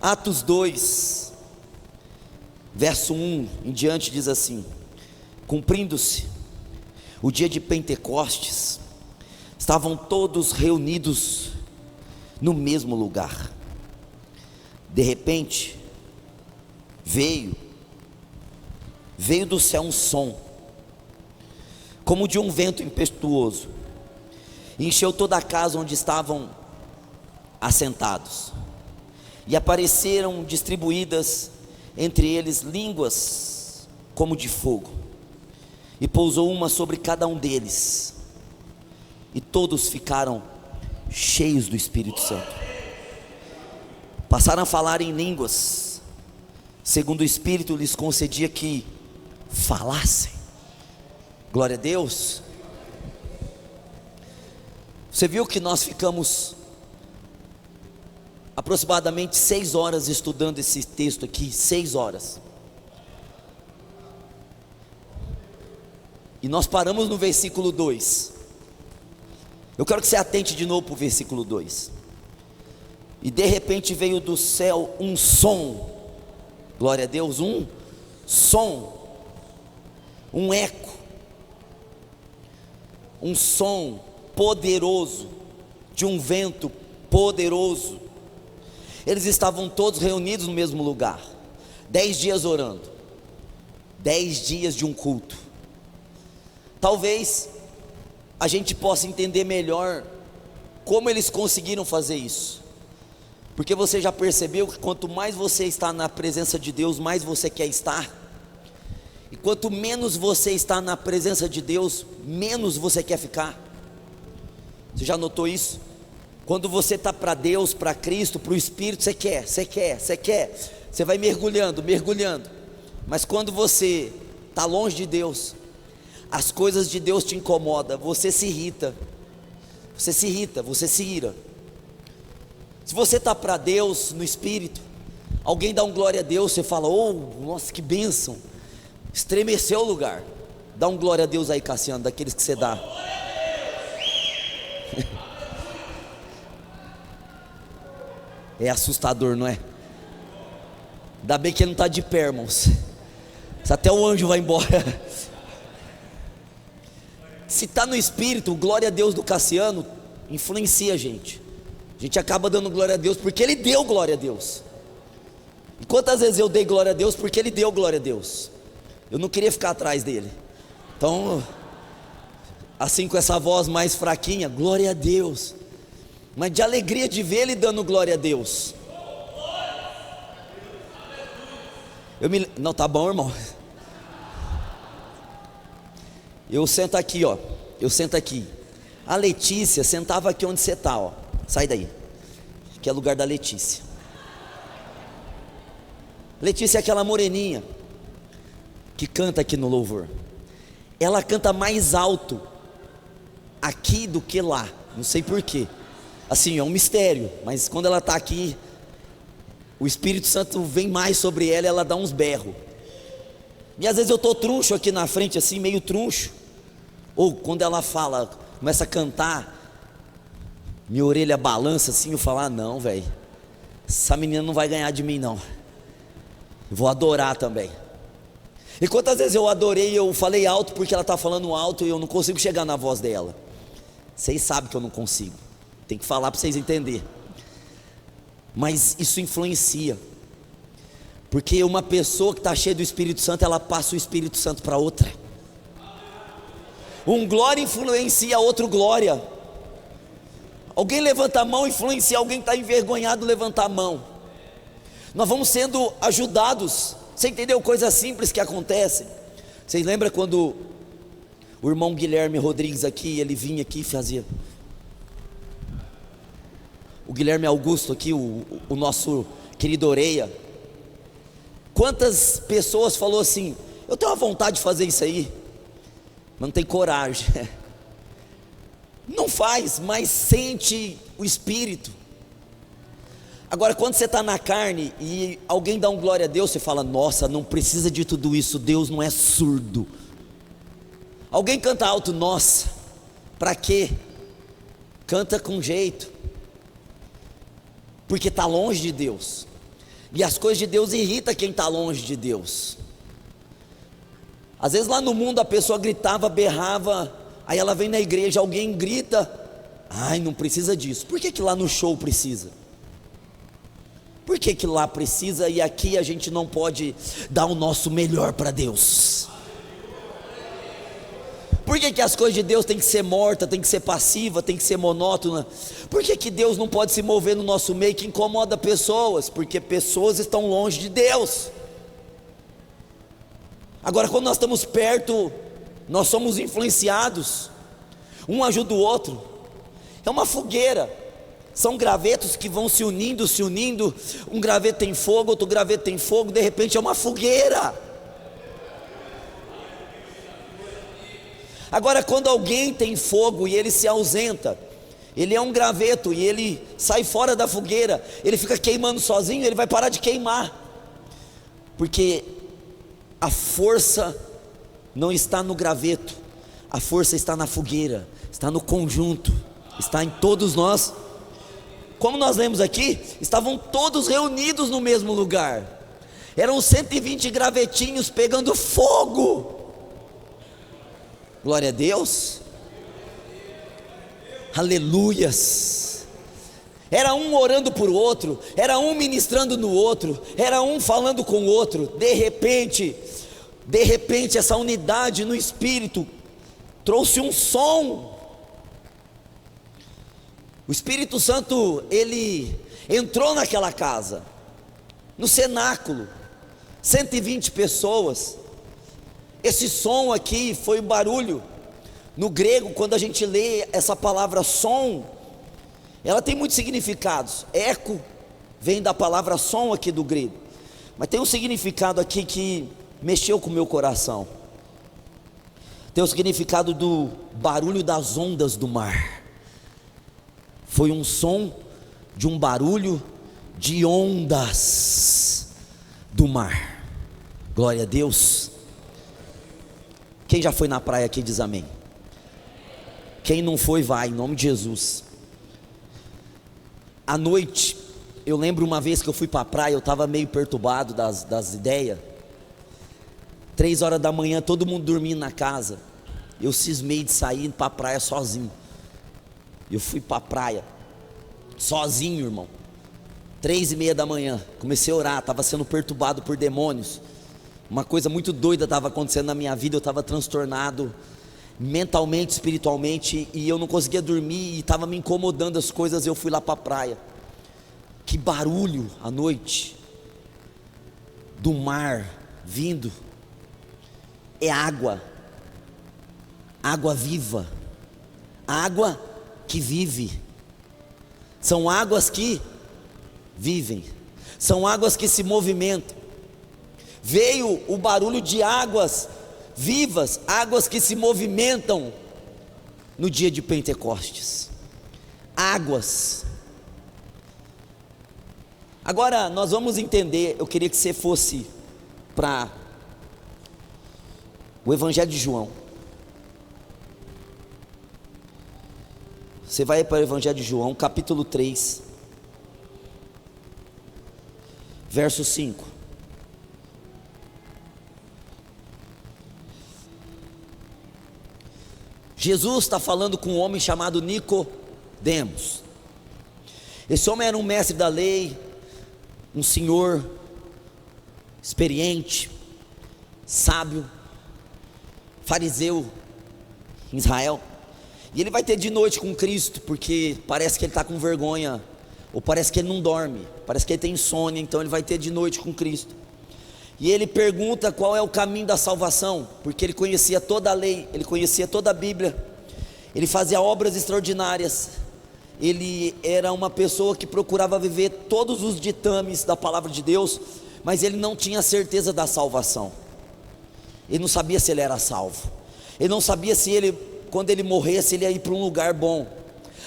Atos 2, verso 1 em diante diz assim: cumprindo-se o dia de Pentecostes, estavam todos reunidos no mesmo lugar. De repente, veio do céu um som, como de um vento impetuoso, e encheu toda a casa onde estavam assentados, e apareceram distribuídas entre eles línguas como de fogo, e pousou uma sobre cada um deles, e todos ficaram cheios do Espírito Santo, passaram a falar em línguas, segundo o Espírito lhes concedia que falassem. Glória a Deus. Você viu que nós ficamos aproximadamente 6 horas estudando esse texto aqui, 6 horas. E nós paramos no versículo 2. Eu quero que você atente de novo para o versículo 2. E de repente veio do céu um som, glória a Deus, um som, um eco, um som poderoso, de um vento poderoso. Eles estavam todos reunidos no mesmo lugar, 10 dias orando, 10 dias de um culto. Talvez a gente possa entender melhor como eles conseguiram fazer isso, porque você já percebeu que quanto mais você está na presença de Deus, mais você quer estar, e quanto menos você está na presença de Deus, menos você quer ficar. Você já notou isso? Quando você está para Deus, para Cristo, para o Espírito, você quer, você vai mergulhando, mas quando você está longe de Deus, as coisas de Deus te incomodam, você se irrita, você se ira. Se você está para Deus no Espírito, alguém dá um glória a Deus, você fala: oh, nossa, que bênção, estremeceu o lugar. Dá um glória a Deus aí, Cassiano, daqueles que você dá. É assustador, não é? Ainda bem que ele não está de pé, irmãos. Se até o anjo vai embora. Se está no Espírito, o glória a Deus do Cassiano influencia a gente. A gente acaba dando glória a Deus porque ele deu glória a Deus. E quantas vezes eu dei glória a Deus porque ele deu glória a Deus? Eu não queria ficar atrás dele. Então, assim, com essa voz mais fraquinha, glória a Deus, mas de alegria de ver ele dando glória a Deus. Não, tá bom, irmão. Eu sento aqui, ó. A Letícia sentava aqui onde você está, ó. Sai daí, que é lugar da Letícia. Letícia é aquela moreninha que canta aqui no louvor. Ela canta mais alto aqui do que lá, não sei porquê. Assim, é um mistério, mas quando ela está aqui, o Espírito Santo vem mais sobre ela e ela dá uns berros. E às vezes eu estou truncho aqui na frente, assim, meio truncho. Ou quando ela fala, começa a cantar, minha orelha balança assim, eu falo: ah, não, velho, essa menina não vai ganhar de mim, não. Eu vou adorar também. E quantas vezes eu adorei, eu falei alto porque ela está falando alto e eu não consigo chegar na voz dela. Vocês sabem que eu não consigo, tem que falar para vocês entenderem. Mas isso influencia, porque uma pessoa que está cheia do Espírito Santo, ela passa o Espírito Santo para outra. Um glória influencia outro glória. Alguém levanta a mão, influencia alguém que está envergonhado, levantar a mão. Nós vamos sendo ajudados. Você entendeu? Coisa simples que acontece. Vocês lembram quando o irmão Guilherme Rodrigues aqui, ele vinha aqui e fazia... O Guilherme Augusto aqui, o nosso querido Oreia. Quantas pessoas falou assim: eu tenho uma vontade de fazer isso aí, mas não tem coragem. Não faz, mas sente o Espírito. Agora, quando você está na carne e alguém dá um glória a Deus, você fala: nossa, não precisa de tudo isso, Deus não é surdo. Alguém canta alto: nossa, para quê? Canta com jeito, porque está longe de Deus. E as coisas de Deus irritam quem está longe de Deus. Às vezes lá no mundo a pessoa gritava, berrava, aí ela vem na igreja, alguém grita, ai, não precisa disso. Por que lá no show precisa? Por que lá precisa e aqui a gente não pode dar o nosso melhor para Deus? Por que as coisas de Deus tem que ser morta, tem que ser passiva, tem que ser monótona? Por que Deus não pode se mover no nosso meio, que incomoda pessoas? Porque pessoas estão longe de Deus. Agora, quando nós estamos perto, nós somos influenciados, um ajuda o outro, é uma fogueira, são gravetos que vão se unindo, um graveto tem fogo, outro graveto tem fogo, de repente é uma fogueira. Agora, quando alguém tem fogo e ele se ausenta, ele é um graveto e ele sai fora da fogueira, ele fica queimando sozinho, ele vai parar de queimar, porque a força não está no graveto, a força está na fogueira, está no conjunto, está em todos nós. Como nós lemos aqui, estavam todos reunidos no mesmo lugar, eram 120 gravetinhos pegando fogo. Glória a Deus, aleluias. Era um orando por outro, era um ministrando no outro, era um falando com o outro. De repente, essa unidade no Espírito trouxe um som. O Espírito Santo, ele entrou naquela casa, no cenáculo, 120 pessoas. Esse som aqui foi o barulho. No grego, quando a gente lê essa palavra som, ela tem muitos significados. Eco vem da palavra som aqui do grego, mas tem um significado aqui que mexeu com o meu coração. Tem o significado do barulho das ondas do mar. Foi um som de um barulho de ondas do mar. Glória a Deus. Quem já foi na praia aqui diz amém. Quem não foi, vai, em nome de Jesus. À noite, eu lembro uma vez que eu fui para a praia, eu estava meio perturbado das ideias. 3 horas da manhã, todo mundo dormindo na casa. Eu cismei de sair para a praia sozinho. Eu fui para a praia, sozinho, irmão. 3:30 da manhã, comecei a orar, estava sendo perturbado por demônios. Uma coisa muito doida estava acontecendo na minha vida, eu estava transtornado, mentalmente, espiritualmente, e eu não conseguia dormir, e estava me incomodando as coisas, eu fui lá para a praia. Que barulho à noite, do mar vindo, é água, água viva, água que vive, são águas que vivem, são águas que se movimentam. Veio o barulho de águas vivas, águas que se movimentam no dia de Pentecostes. Águas. Agora nós vamos entender, eu queria que você fosse para o Evangelho de João. Você vai para o Evangelho de João, capítulo 3, verso 5. Jesus está falando com um homem chamado Nicodemos. Esse homem era um mestre da lei, um senhor experiente, sábio, fariseu em Israel. E ele vai ter de noite com Cristo, porque parece que ele está com vergonha, ou parece que ele não dorme, parece que ele tem insônia, então ele vai ter de noite com Cristo. E ele pergunta qual é o caminho da salvação, porque ele conhecia toda a lei, ele conhecia toda a Bíblia, ele fazia obras extraordinárias, ele era uma pessoa que procurava viver todos os ditames da palavra de Deus, mas ele não tinha certeza da salvação, ele não sabia se ele era salvo, ele não sabia se ele, quando ele morresse, ele ia ir para um lugar bom.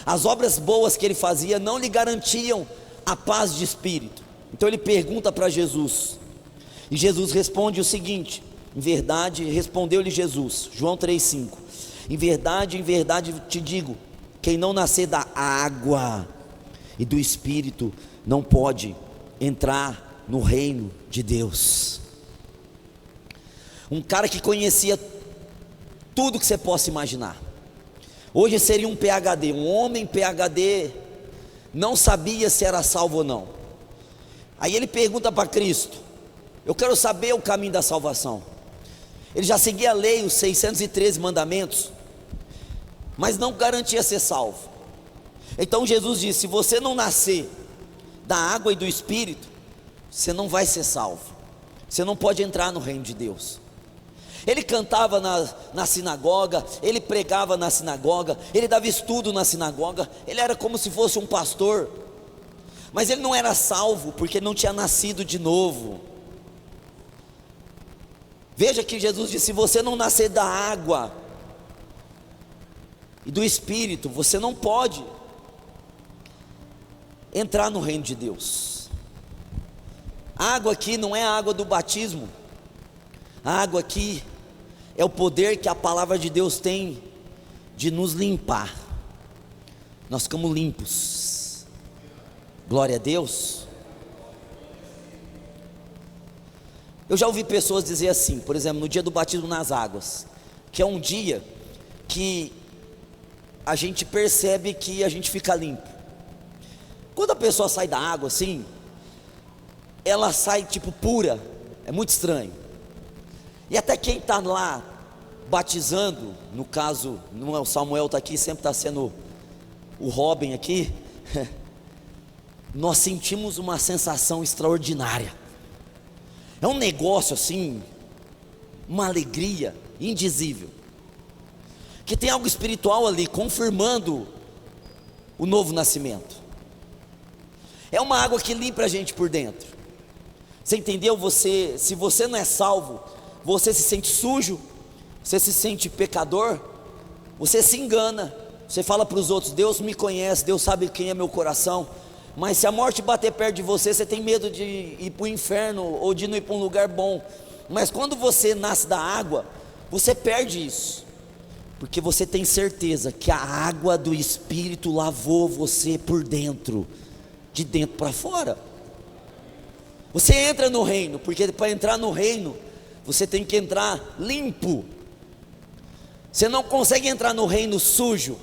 As obras boas que ele fazia não lhe garantiam a paz de espírito. Então ele pergunta para Jesus, e Jesus responde o seguinte: em verdade, respondeu-lhe Jesus, João 3,5: em verdade te digo, quem não nascer da água e do Espírito não pode entrar no reino de Deus. Um cara que conhecia tudo que você possa imaginar. Hoje seria um PhD, um homem PhD, não sabia se era salvo ou não. Aí ele pergunta para Cristo: eu quero saber o caminho da salvação. Ele já seguia a lei, os 613 mandamentos, mas não garantia ser salvo. Então Jesus disse: se você não nascer da água e do Espírito, você não vai ser salvo, você não pode entrar no reino de Deus. Ele cantava na sinagoga, ele pregava na sinagoga, ele dava estudo na sinagoga, ele era como se fosse um pastor, mas ele não era salvo, porque ele não tinha nascido de novo. Veja que Jesus disse: se você não nascer da água e do Espírito, você não pode entrar no reino de Deus. A água aqui não é a água do batismo, a água aqui é o poder que a palavra de Deus tem de nos limpar. Nós ficamos limpos. Glória a Deus. Eu já ouvi pessoas dizer assim, por exemplo, no dia do batismo nas águas, que é um dia que a gente percebe que a gente fica limpo. Quando a pessoa sai da água assim, ela sai tipo pura, é muito estranho. E até quem está lá batizando, no caso, não é o Samuel está aqui, sempre está sendo o Robin aqui, nós sentimos uma sensação extraordinária. É um negócio assim, uma alegria indizível, que tem algo espiritual ali, confirmando o novo nascimento. É uma água que limpa a gente por dentro. Você entendeu? Se você não é salvo, você se sente sujo, você se sente pecador, você se engana, você fala para os outros: Deus me conhece, Deus sabe quem é meu coração. Mas se a morte bater perto de você, você tem medo de ir para o inferno ou de não ir para um lugar bom. Mas quando você nasce da água, você perde isso, porque você tem certeza que a água do Espírito lavou você por dentro, de dentro para fora. Você entra no reino, porque para entrar no reino, você tem que entrar limpo. Você não consegue entrar no reino sujo.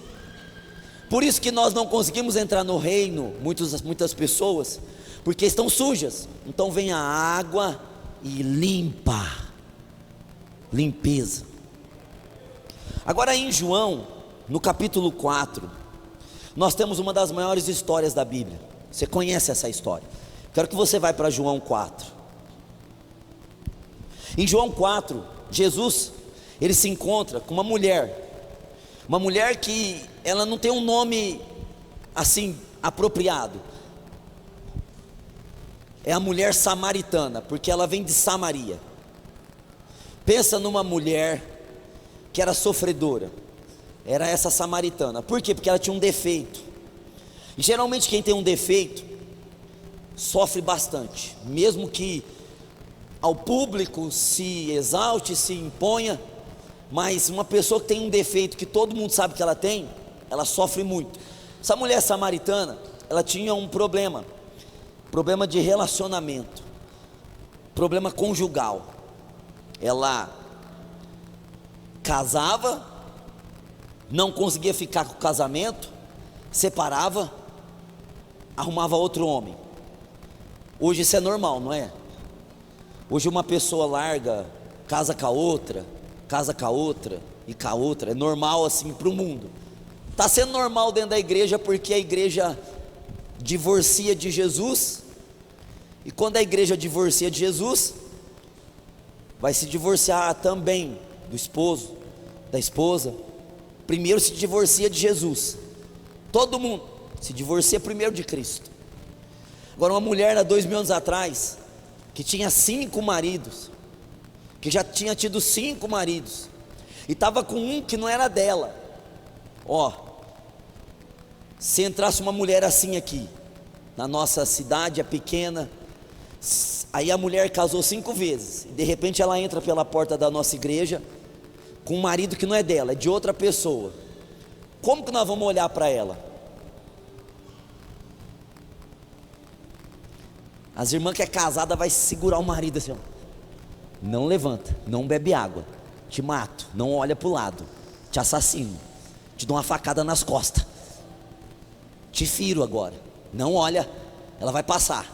Por isso que nós não conseguimos entrar no reino, muitas pessoas, porque estão sujas. Então vem a água e limpa. Limpeza. Agora em João, no capítulo 4, nós temos uma das maiores histórias da Bíblia. Você conhece essa história? Quero que você vá para João 4. Em João 4, Jesus, ele se encontra com uma mulher que ela não tem um nome assim apropriado. É a mulher samaritana, porque ela vem de Samaria. Pensa numa mulher que era sofredora, era essa samaritana. Por quê? Porque ela tinha um defeito. E geralmente quem tem um defeito sofre bastante, mesmo que ao público se exalte, se imponha. Mas uma pessoa que tem um defeito que todo mundo sabe que ela tem, ela sofre muito. Essa mulher samaritana, ela tinha um problema de relacionamento, problema conjugal. Ela casava, não conseguia ficar com o casamento, separava, arrumava outro homem. Hoje isso é normal, não é? Hoje uma pessoa larga, casa com a outra e com a outra, é normal assim para o mundo. Está sendo normal dentro da igreja, porque a igreja divorcia de Jesus, e quando a igreja divorcia de Jesus, vai se divorciar também do esposo, da esposa. Primeiro se divorcia de Jesus, todo mundo se divorcia primeiro de Cristo. Agora uma mulher há 2000 anos atrás, que tinha 5 maridos, que já tinha tido 5 maridos, e estava com um que não era dela. Se entrasse uma mulher assim aqui, na nossa cidade, é pequena, aí a mulher casou 5 vezes, e de repente ela entra pela porta da nossa igreja, com um marido que não é dela, é de outra pessoa. Como que nós vamos olhar para ela? As irmãs que é casada vai segurar o marido assim, ó. Não levanta, não bebe água, te mato, não olha para o lado, te assassino, te dou uma facada nas costas, te firo agora, não olha, ela vai passar.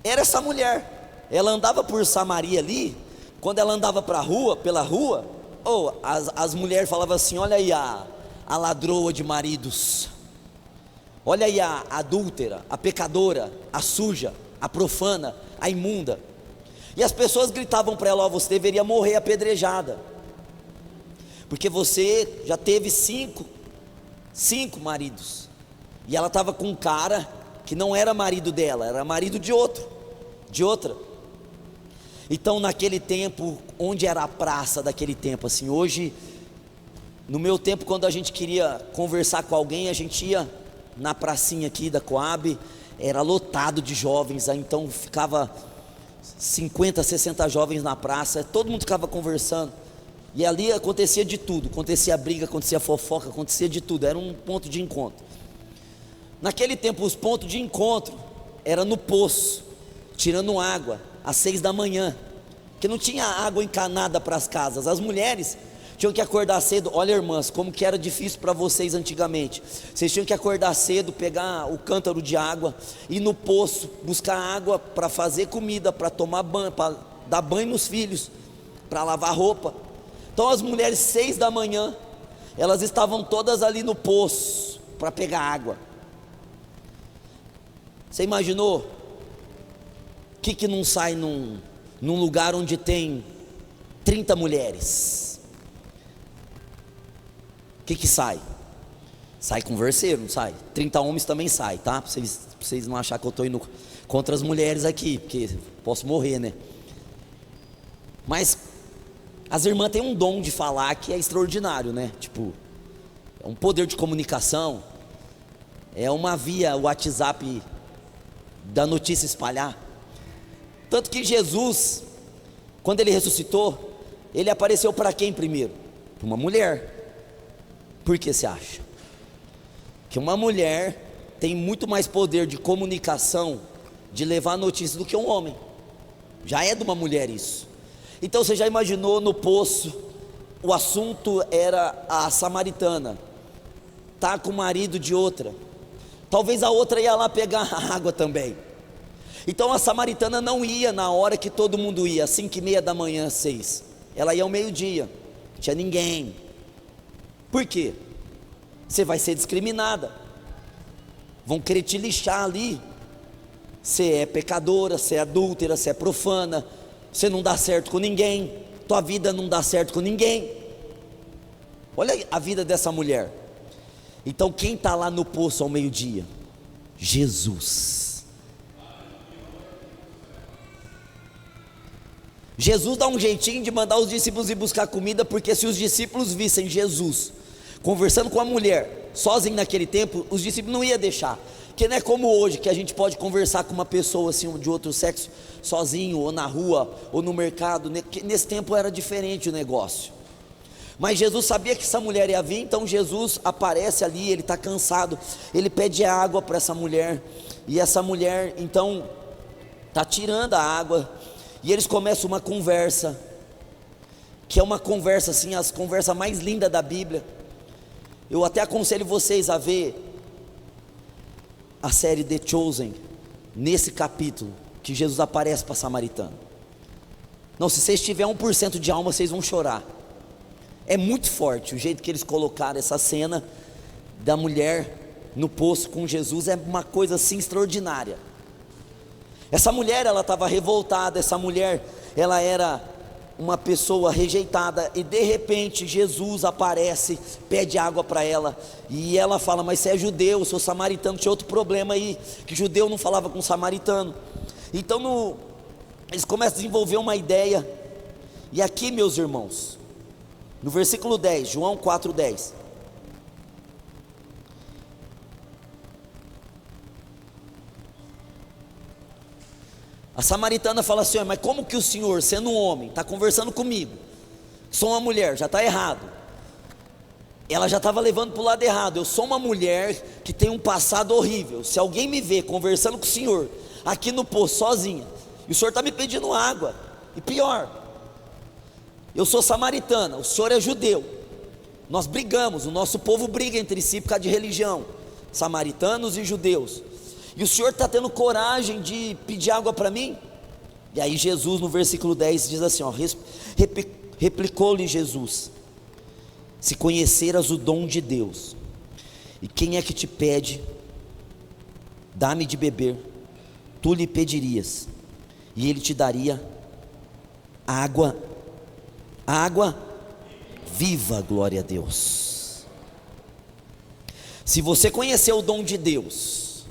Era essa mulher, ela andava por Samaria ali. Quando ela andava pela rua, as mulheres falavam assim: olha aí a ladroa de maridos, olha aí a adúltera, a pecadora, a suja, a profana, a imunda. E as pessoas gritavam para ela: ó, você deveria morrer apedrejada, porque você já teve cinco maridos. E ela estava com um cara que não era marido dela, era marido de outra. Então naquele tempo, onde era a praça daquele tempo, assim, hoje, no meu tempo, quando a gente queria conversar com alguém, a gente ia na pracinha aqui da Coab, era lotado de jovens, aí então ficava 50, 60 jovens na praça, todo mundo ficava conversando, e ali acontecia de tudo, acontecia briga, acontecia fofoca, acontecia de tudo, era um ponto de encontro. Naquele tempo os pontos de encontro era no poço, tirando água, às 6 da manhã, porque não tinha água encanada para as casas, as mulheres tinham que acordar cedo. Olha, irmãs, como que era difícil para vocês antigamente. Vocês tinham que acordar cedo, pegar o cântaro de água, ir no poço, buscar água para fazer comida, para tomar banho, para dar banho nos filhos, para lavar roupa. Então as mulheres 6 da manhã, elas estavam todas ali no poço para pegar água. Você imaginou? O que não sai num lugar onde tem 30 mulheres? O que sai? Sai converseiro, não sai? 30 homens também sai, tá? Para vocês não acharem que eu estou indo contra as mulheres aqui, porque posso morrer, né? Mas as irmãs têm um dom de falar que é extraordinário, né? Tipo, é um poder de comunicação, é uma via WhatsApp da notícia espalhar. Tanto que Jesus, quando ele ressuscitou, ele apareceu para quem primeiro? Para uma mulher. Por que você acha? Que uma mulher tem muito mais poder de comunicação, de levar notícia, do que um homem. Já é de uma mulher isso. Então você já imaginou no poço, o assunto era a samaritana, tá com o marido de outra, talvez a outra ia lá pegar a água também. Então a samaritana não ia na hora que todo mundo ia, 5:30 da manhã, 6. Ela ia ao meio-dia, não tinha ninguém. Por quê? Você vai ser discriminada, vão querer te lixar ali. Você é pecadora, você é adúltera, você é profana, você não dá certo com ninguém, tua vida não dá certo com ninguém. Olha a vida dessa mulher. Então quem está lá no poço ao meio-dia? Jesus. Jesus dá um jeitinho de mandar os discípulos ir buscar comida, porque se os discípulos vissem Jesus conversando com a mulher sozinho naquele tempo, os discípulos não iam deixar. Porque não é como hoje, que a gente pode conversar com uma pessoa assim, de outro sexo, sozinho, ou na rua, ou no mercado. Nesse tempo era diferente o negócio. Mas Jesus sabia que essa mulher ia vir, então Jesus aparece ali, ele está cansado, ele pede água para essa mulher, e essa mulher então está tirando a água, e eles começam uma conversa, que é uma conversa assim, as conversas mais lindas da Bíblia. Eu até aconselho vocês a ver a série The Chosen, nesse capítulo, que Jesus aparece para a samaritana. Não, se vocês tiverem 1% de alma, vocês vão chorar. É muito forte o jeito que eles colocaram essa cena da mulher no poço com Jesus, é uma coisa assim extraordinária. Essa mulher, ela estava revoltada, essa mulher, ela era uma pessoa rejeitada, e de repente Jesus aparece, pede água para ela, e ela fala: mas você é judeu, eu sou samaritano. Tinha outro problema aí, que judeu não falava com samaritano. Então eles começam a desenvolver uma ideia, e aqui, meus irmãos, no versículo 10, João 4:10, a samaritana fala assim: mas como que o senhor, sendo um homem, está conversando comigo, sou uma mulher, já está errado. ela já estava levando para o lado errado. Eu sou uma mulher que tem um passado horrível. Se alguém me vê conversando com o senhor aqui no poço sozinha, e o senhor está me pedindo água, e pior, eu sou samaritana, o senhor é judeu, nós brigamos, o nosso povo briga entre si por causa de religião, samaritanos e judeus, e o senhor está tendo coragem de pedir água para mim? E aí Jesus no versículo 10 diz assim, replicou-lhe Jesus: se conheceras o dom de Deus, e quem é que te pede, dá-me de beber, tu lhe pedirias, e ele te daria água viva. Glória a Deus. Se você conhecer o dom de Deus,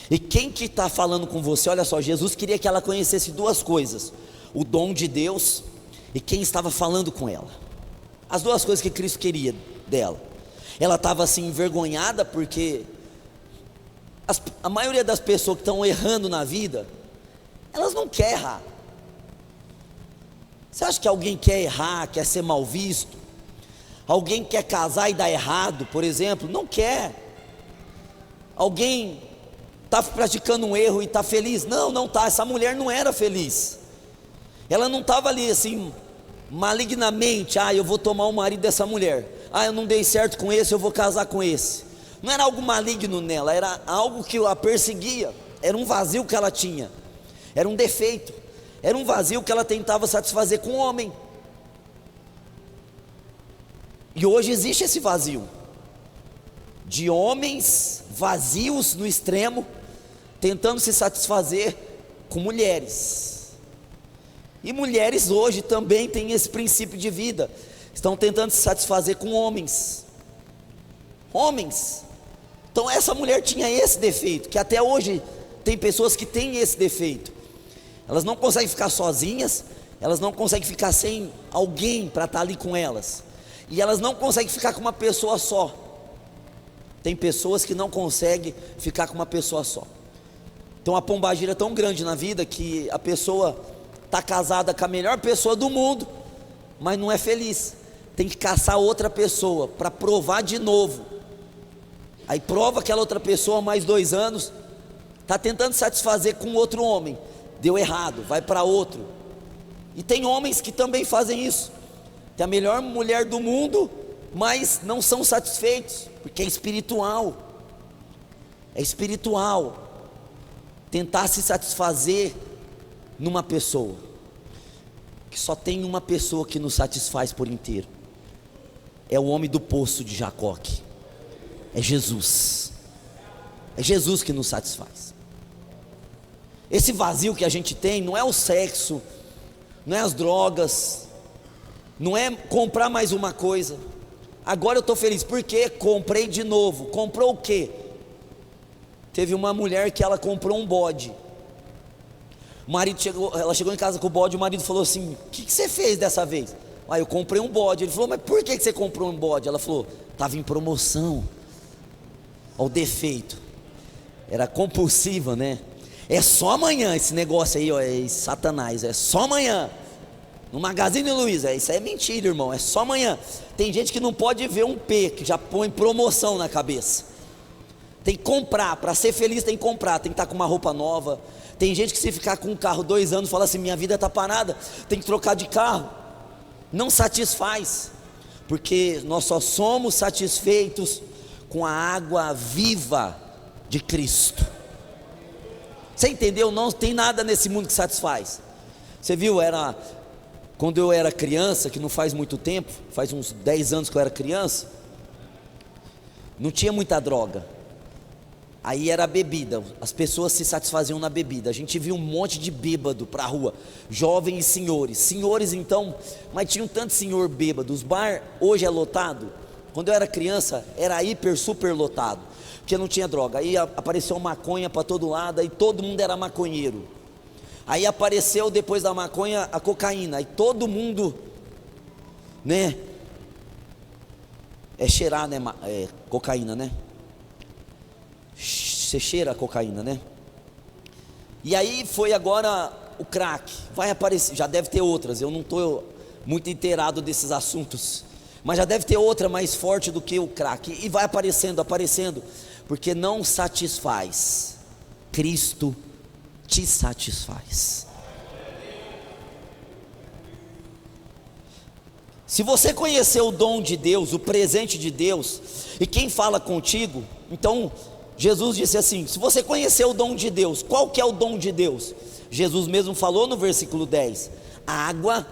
e quem que está falando com você, olha só, Jesus queria que ela conhecesse duas coisas: o dom de Deus e quem estava falando com ela. As duas coisas que Cristo queria dela. Ela estava assim envergonhada porque a maioria das pessoas que estão errando na vida, elas não querem errar. Você acha que alguém quer errar, quer ser mal visto? Alguém quer casar e dar errado, por exemplo? Não quer. Alguém está praticando um erro e está feliz? Não, não está. Essa mulher não era feliz. Ela não estava ali assim malignamente: eu vou tomar o marido dessa mulher, eu não dei certo com esse, eu vou casar com esse. Não era algo maligno nela, era algo que a perseguia, era um vazio que ela tinha, era um defeito, era um vazio que ela tentava satisfazer com o homem. E hoje existe esse vazio, de homens vazios no extremo, tentando se satisfazer com mulheres. E mulheres hoje também têm esse princípio de vida, estão tentando se satisfazer com homens. Então essa mulher tinha esse defeito, que até hoje tem pessoas que têm esse defeito. Elas não conseguem ficar sozinhas, elas não conseguem ficar sem alguém para estar ali com elas, e elas não conseguem ficar com uma pessoa só. Tem pessoas que não conseguem ficar com uma pessoa só. Então a pombagira é tão grande na vida que a pessoa está casada com a melhor pessoa do mundo, mas não é feliz, tem que caçar outra pessoa para provar de novo. Aí prova aquela outra pessoa mais 2 anos, está tentando satisfazer com outro homem, deu errado, vai para outro. E tem homens que também fazem isso, tem a melhor mulher do mundo, mas não são satisfeitos, porque é espiritual, tentar se satisfazer numa pessoa, que só tem uma pessoa que nos satisfaz por inteiro, é o homem do poço de Jacó, é Jesus que nos satisfaz. Esse vazio que a gente tem não é o sexo, não é as drogas, não é comprar mais uma coisa. Agora eu estou feliz porque comprei de novo. Comprou o quê? Teve uma mulher que ela comprou um bode. O marido ela chegou em casa com o bode, o marido falou assim: o que você fez dessa vez? Eu comprei um bode. Ele falou: mas por que você comprou um bode? Ela falou: estava em promoção. Olha o defeito, era compulsiva, né? É só amanhã esse negócio aí, é Satanás, é só amanhã, no Magazine Luiza. Isso é mentira, irmão, é só amanhã. Tem gente que não pode ver um P, que já põe promoção na cabeça. Tem que comprar, para ser feliz tem que comprar, tem que estar com uma roupa nova. Tem gente que se ficar com um carro 2 anos, fala assim: minha vida está parada, tem que trocar de carro. Não satisfaz, porque nós só somos satisfeitos com a água viva de Cristo. Você entendeu? Não tem nada nesse mundo que satisfaz. Você viu, quando eu era criança, que não faz muito tempo, faz uns 10 anos que eu era criança, não tinha muita droga. Aí era a bebida, as pessoas se satisfaziam na bebida. A gente viu um monte de bêbado para a rua, jovens e senhores então, mas tinha um tanto de senhor bêbado. Os bar hoje é lotado. Quando eu era criança era hiper, super lotado, porque não tinha droga. Aí apareceu maconha para todo lado, aí todo mundo era maconheiro. Aí apareceu depois da maconha a cocaína, aí todo mundo, né, cheirar, né, cocaína, né? Você cheira a cocaína, né? E aí foi agora o crack, vai aparecer, já deve ter outras, eu não estou muito inteirado desses assuntos, mas já deve ter outra mais forte do que o crack, e vai aparecendo, porque não satisfaz. Cristo te satisfaz. Se você conhecer o dom de Deus, o presente de Deus, e quem fala contigo, então Jesus disse assim: se você conhecer o dom de Deus, qual que é o dom de Deus? Jesus mesmo falou no versículo 10, a água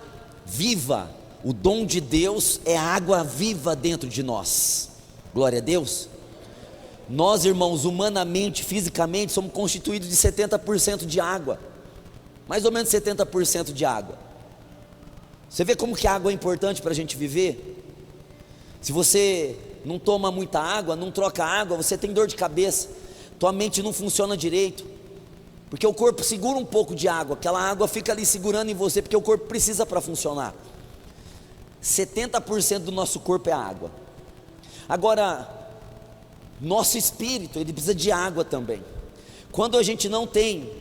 viva. O dom de Deus é a água viva dentro de nós. Glória a Deus. Nós, irmãos, humanamente, fisicamente, somos constituídos de 70% de água, mais ou menos 70% de água. Você vê como que a água é importante para a gente viver? Se você não toma muita água, não troca água, você tem dor de cabeça, tua mente não funciona direito, porque o corpo segura um pouco de água, aquela água fica ali segurando em você, porque o corpo precisa para funcionar. 70% do nosso corpo é água. Agora, nosso espírito, ele precisa de água também. Quando a gente não tem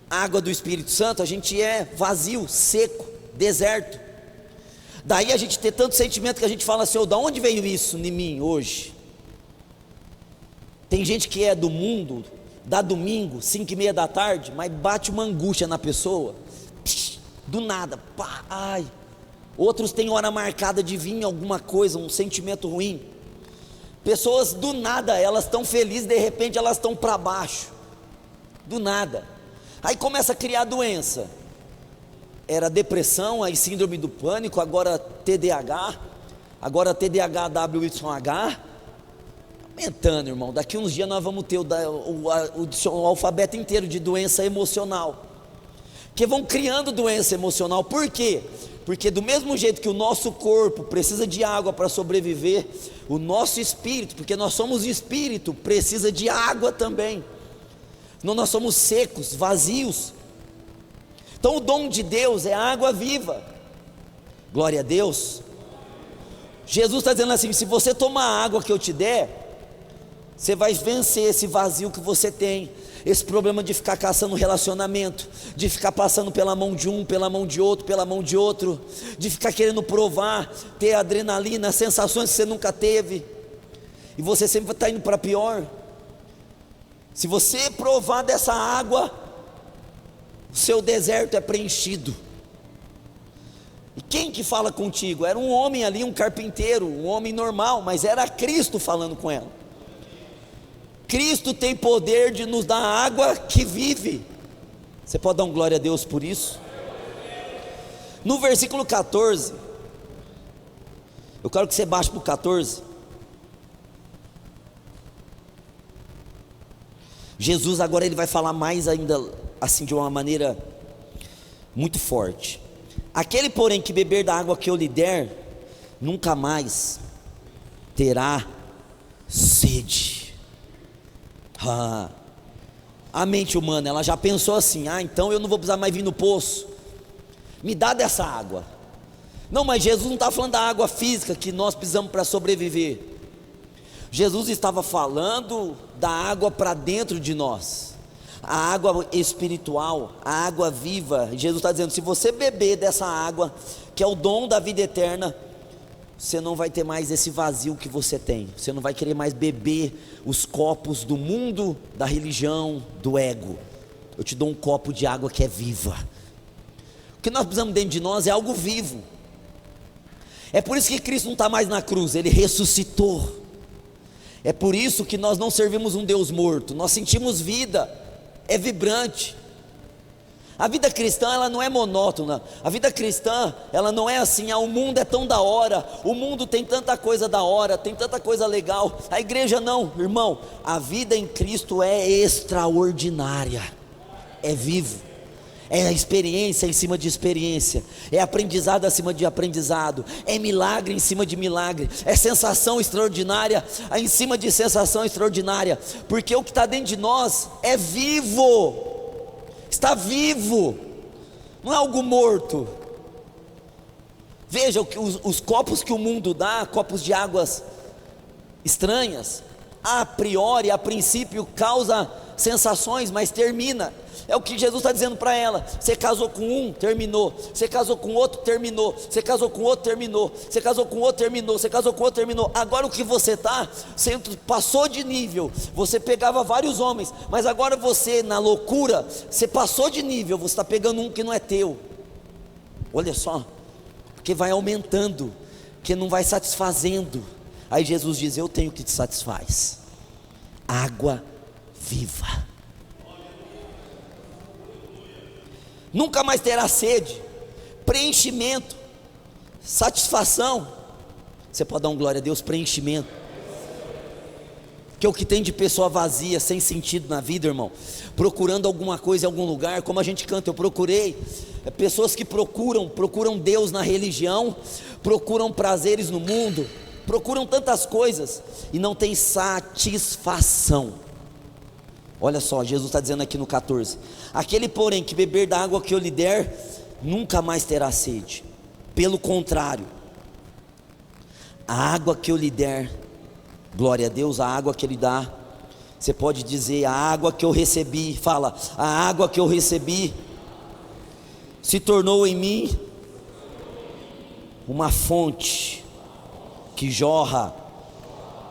água do Espírito Santo, a gente é vazio, seco, deserto. Daí a gente tem tanto sentimento que a gente fala assim: oh, da onde veio isso em mim hoje? Tem gente que é do mundo, dá domingo, 5:30 da tarde, mas bate uma angústia na pessoa, do nada, pá, ai. Outros têm hora marcada de vir alguma coisa, um sentimento ruim. Pessoas do nada, elas estão felizes, de repente elas estão para baixo, do nada. Aí começa a criar doença. Era depressão, aí síndrome do pânico, agora TDAH, agora TDAH-WYH, aumentando, irmão. Daqui uns dias nós vamos ter o alfabeto inteiro de doença emocional, que vão criando doença emocional. Por quê? Porque do mesmo jeito que o nosso corpo precisa de água para sobreviver, o nosso espírito, porque nós somos espírito, precisa de água também. Senão nós somos secos, vazios. Então o dom de Deus é a água viva. Glória a Deus. Jesus está dizendo assim: se você tomar a água que eu te der, você vai vencer esse vazio que você tem, esse problema de ficar caçando relacionamento, de ficar passando pela mão de um, pela mão de outro, pela mão de outro, de ficar querendo provar, ter adrenalina, sensações que você nunca teve, e você sempre está indo para pior. Se você provar dessa água, o seu deserto é preenchido. E quem que fala contigo? Era um homem ali, um carpinteiro, um homem normal, mas era Cristo falando com ela. Cristo tem poder de nos dar água que vive. Você pode dar um glória a Deus por isso? No versículo 14, eu quero que você baixe para o 14. Jesus agora ele vai falar mais ainda, assim, de uma maneira muito forte. Aquele, porém, que beber da água que eu lhe der, nunca mais terá sede. A mente humana, ela já pensou assim: então eu não vou precisar mais vir no poço, me dá dessa água. Não, mas Jesus não está falando da água física que nós precisamos para sobreviver. Jesus estava falando da água para dentro de nós, a água espiritual, a água viva. Jesus está dizendo: se você beber dessa água, que é o dom da vida eterna, você não vai ter mais esse vazio que você tem. Você não vai querer mais beber os copos do mundo, da religião, do ego. Eu te dou um copo de água que é viva. O que nós precisamos dentro de nós é algo vivo. É por isso que Cristo não está mais na cruz, Ele ressuscitou. É por isso que nós não servimos um Deus morto, nós sentimos vida, é vibrante. A vida cristã, ela não é monótona. A vida cristã, ela não é assim: o mundo é tão da hora, o mundo tem tanta coisa da hora, tem tanta coisa legal. A igreja não, irmão. A vida em Cristo é extraordinária, é vivo, é experiência em cima de experiência, é aprendizado acima de aprendizado, é milagre em cima de milagre, é sensação extraordinária em cima de sensação extraordinária, porque o que está dentro de nós é vivo, está vivo, não é algo morto. Veja os copos que o mundo dá, copos de águas estranhas, a priori, a princípio causa sensações, mas termina, É o que Jesus está dizendo para ela. Você casou com um, terminou. Você casou com outro, terminou. Você casou com outro, terminou. Você casou com outro, terminou. Você casou com outro, terminou. Agora o que você está, você passou de nível. Você pegava vários homens, mas agora você, na loucura, você passou de nível. Você está pegando um que não é teu. Olha só, porque vai aumentando, que não vai satisfazendo. Aí Jesus diz: eu tenho o que te satisfaz, água viva. Nunca mais terá sede, preenchimento, satisfação. Você pode dar um glória a Deus? Preenchimento. Que é o que tem de pessoa vazia, sem sentido na vida, irmão, procurando alguma coisa em algum lugar, como a gente canta, eu procurei. Pessoas que procuram Deus na religião, procuram prazeres no mundo, procuram tantas coisas e não tem satisfação. Olha só, Jesus está dizendo aqui no 14: aquele porém que beber da água que eu lhe der, nunca mais terá sede. Pelo contrário, a água que eu lhe der, glória a Deus, a água que Ele dá, você pode dizer: a água que eu recebi, fala, a água que eu recebi se tornou em mim uma fonte que jorra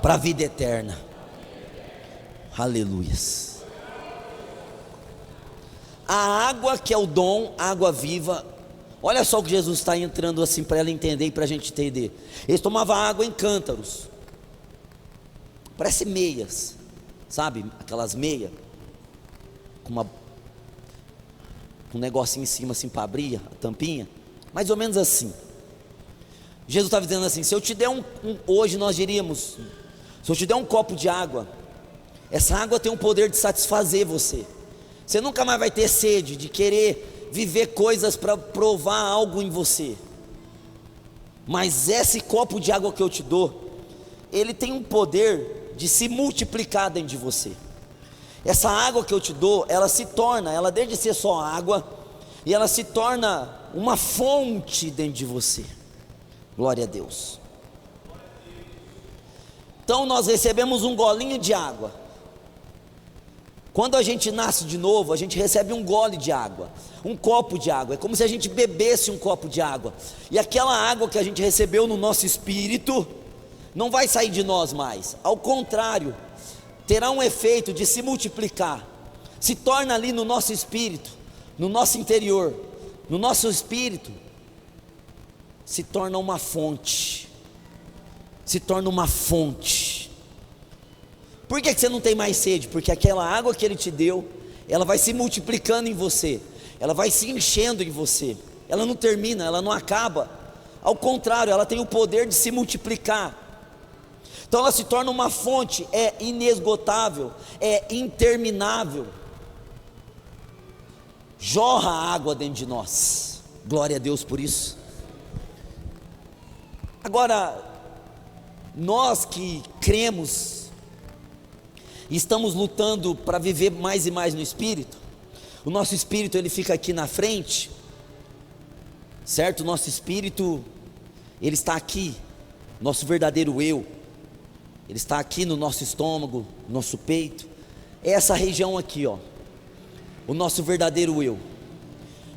para a vida eterna. Aleluias. A água que é o dom, água viva. Olha só o que Jesus está entrando assim para ela entender e para a gente entender. Eles tomavam água em cântaros, parece meias, sabe? Aquelas meias com um negocinho em cima assim para abrir a tampinha, mais ou menos assim. Jesus estava dizendo assim: se eu te der hoje nós diríamos, se eu te der um copo de água, essa água tem o poder de satisfazer você. Você nunca mais vai ter sede de querer viver coisas para provar algo em você. Mas esse copo de água que eu te dou, ele tem um poder de se multiplicar dentro de você. Essa água que eu te dou, ela se torna, ela deixa de ser só água, e ela se torna uma fonte dentro de você. Glória a Deus. Então nós recebemos um golinho de água. Quando a gente nasce de novo, a gente recebe um gole de água, um copo de água. É como se a gente bebesse um copo de água. E aquela água que a gente recebeu no nosso espírito não vai sair de nós mais. Ao contrário, terá um efeito de se multiplicar. Se torna ali no nosso espírito, no nosso interior, no nosso espírito, se torna uma fonte. Se torna uma fonte. Por que você não tem mais sede? Porque aquela água que Ele te deu, ela vai se multiplicando em você, ela vai se enchendo em você, ela não termina, ela não acaba, ao contrário, ela tem o poder de se multiplicar. Então ela se torna uma fonte, é inesgotável, é interminável, jorra a água dentro de nós, glória a Deus por isso. Agora, nós que cremos, estamos lutando para viver mais e mais no Espírito. O nosso Espírito, ele fica aqui na frente, certo? O nosso Espírito, ele está aqui, nosso verdadeiro eu, ele está aqui no nosso estômago, no nosso peito, é essa região aqui, ó, o nosso verdadeiro eu.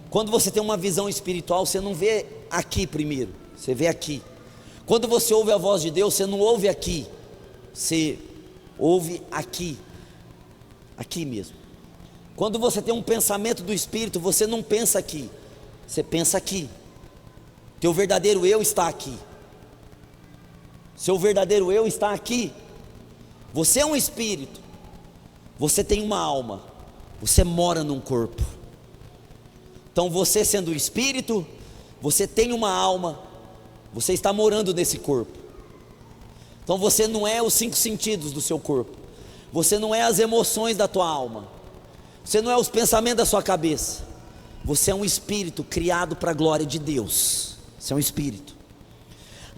Quando você tem uma visão espiritual, você não vê aqui primeiro, você vê aqui. Quando você ouve a voz de Deus, você não ouve aqui, você ouve aqui, aqui mesmo. Quando você tem um pensamento do Espírito, você não pensa aqui, você pensa aqui. Teu verdadeiro eu está aqui. Seu verdadeiro eu está aqui. Você é um espírito, você tem uma alma, você mora num corpo. Então você sendo um espírito, você tem uma alma, você está morando nesse corpo. Então você não é os 5 sentidos do seu corpo, você não é as emoções da tua alma, você não é os pensamentos da sua cabeça, você é um espírito criado para a glória de Deus. Você é um espírito.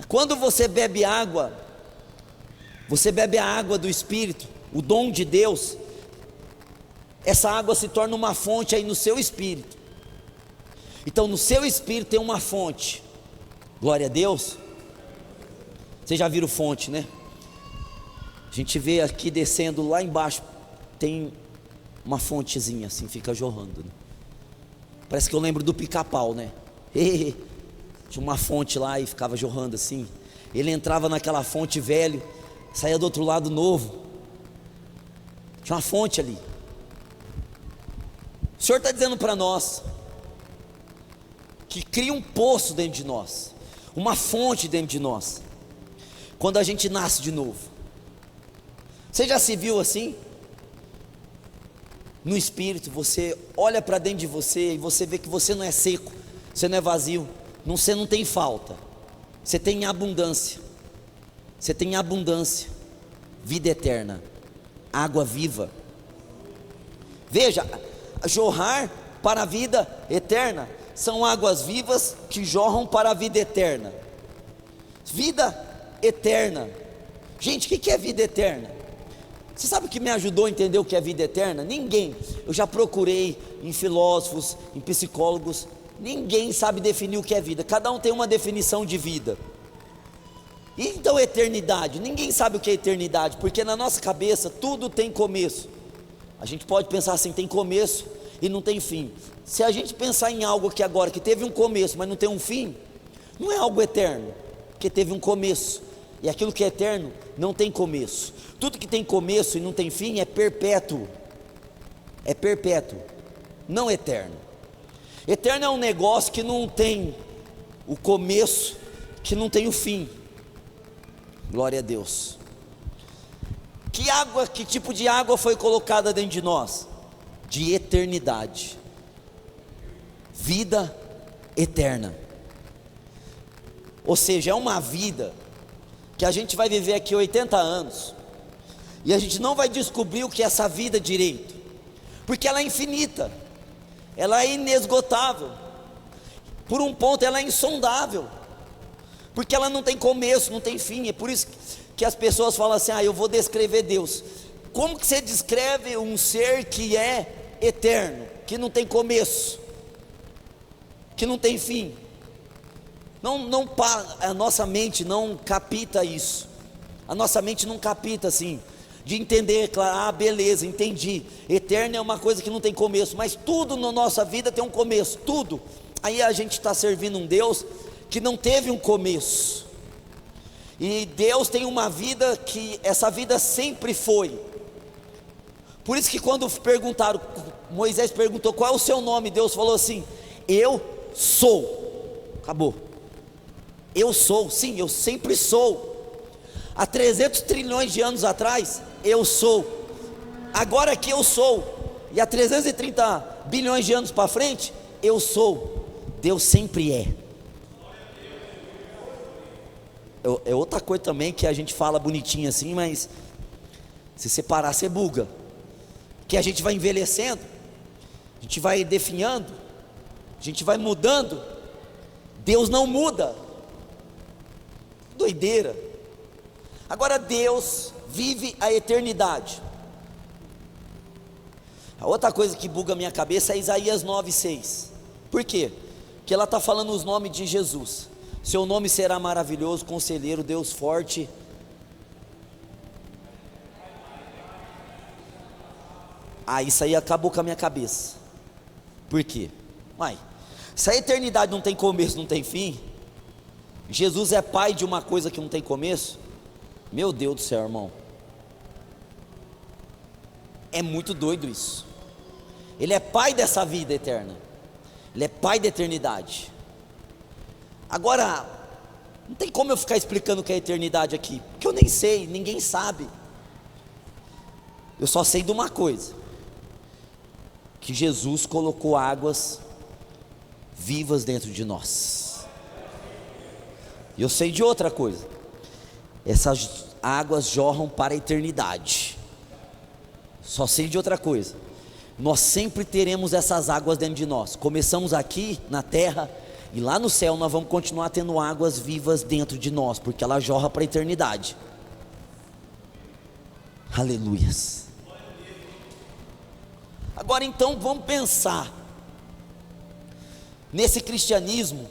Quando você bebe água, você bebe a água do Espírito, o dom de Deus, essa água se torna uma fonte aí no seu espírito. Então no seu espírito tem uma fonte, glória a Deus. Vocês já viram fonte, né? A gente vê aqui descendo lá embaixo, tem uma fontezinha assim, fica jorrando, né? Parece que eu lembro do Pica-Pau, né? Tinha uma fonte lá e ficava jorrando assim. Ele entrava naquela fonte velho, saía do outro lado novo. Tinha uma fonte ali. O Senhor está dizendo para nós que cria um poço dentro de nós, uma fonte dentro de nós, quando a gente nasce de novo. Você já se viu assim? No espírito, você olha para dentro de você e você vê que você não é seco, você não é vazio, você não tem falta, você tem abundância, você tem abundância, vida eterna, água viva. Veja, jorrar para a vida eterna são águas vivas que jorram para a vida eterna. Vida eterna. Gente, o que é vida eterna? Você sabe o que me ajudou a entender o que é vida eterna? Ninguém. Eu já procurei em filósofos, em psicólogos, ninguém sabe definir o que é vida. Cada um tem uma definição de vida. E então eternidade, ninguém sabe o que é eternidade, porque na nossa cabeça tudo tem começo. A gente pode pensar assim, tem começo e não tem fim. Se a gente pensar em algo aqui agora que teve um começo, mas não tem um fim, não é algo eterno, porque teve um começo. E aquilo que é eterno não tem começo. Tudo que tem começo e não tem fim é perpétuo. É perpétuo, não eterno. Eterno é um negócio que não tem o começo, que não tem o fim. Glória a Deus. Que tipo de água foi colocada dentro de nós? De eternidade. Vida eterna. Ou seja, é uma vida que a gente vai viver aqui 80 anos, e a gente não vai descobrir o que é essa vida direito, porque ela é infinita, ela é inesgotável, por um ponto ela é insondável, porque ela não tem começo, não tem fim. É por isso que as pessoas falam assim, eu vou descrever Deus. Como que você descreve um ser que é eterno, que não tem começo, que não tem fim? A nossa mente não capta isso. A nossa mente não capta assim, de entender, claro, beleza, entendi. Eterno é uma coisa que não tem começo, mas tudo na nossa vida tem um começo, tudo. Aí a gente está servindo um Deus que não teve um começo. E Deus tem uma vida que essa vida sempre foi. Por isso que quando perguntaram, Moisés perguntou qual é o seu nome, Deus falou assim: eu sou. Acabou. Eu sou, sim, eu sempre sou. Há 300 trilhões de anos atrás, eu sou. Agora que eu sou. E há 330 bilhões de anos para frente, eu sou. Deus sempre é. É outra coisa também que a gente fala bonitinho assim, mas se separar você buga. Que a gente vai envelhecendo, a gente vai definhando, a gente vai mudando. Deus não muda. Doideira. Agora Deus vive a eternidade. A outra coisa que buga a minha cabeça é Isaías 9:6. Por quê? Porque ela está falando os nomes de Jesus. Seu nome será maravilhoso, conselheiro, Deus forte. Isso aí acabou com a minha cabeça. Por quê? Se a eternidade não tem começo, não tem fim, Jesus é pai de uma coisa que não tem começo. Meu Deus do céu, irmão, é muito doido isso. Ele é pai dessa vida eterna, ele é pai da eternidade. Agora, não tem como eu ficar explicando o que é eternidade aqui, porque eu nem sei, ninguém sabe. Eu só sei de uma coisa: que Jesus colocou águas vivas dentro de nós. E eu sei de outra coisa: essas águas jorram para a eternidade. Só sei de outra coisa: nós sempre teremos essas águas dentro de nós. Começamos aqui na terra, e lá no céu nós vamos continuar tendo águas vivas dentro de nós, porque ela jorra para a eternidade. Aleluias. Agora então vamos pensar nesse cristianismo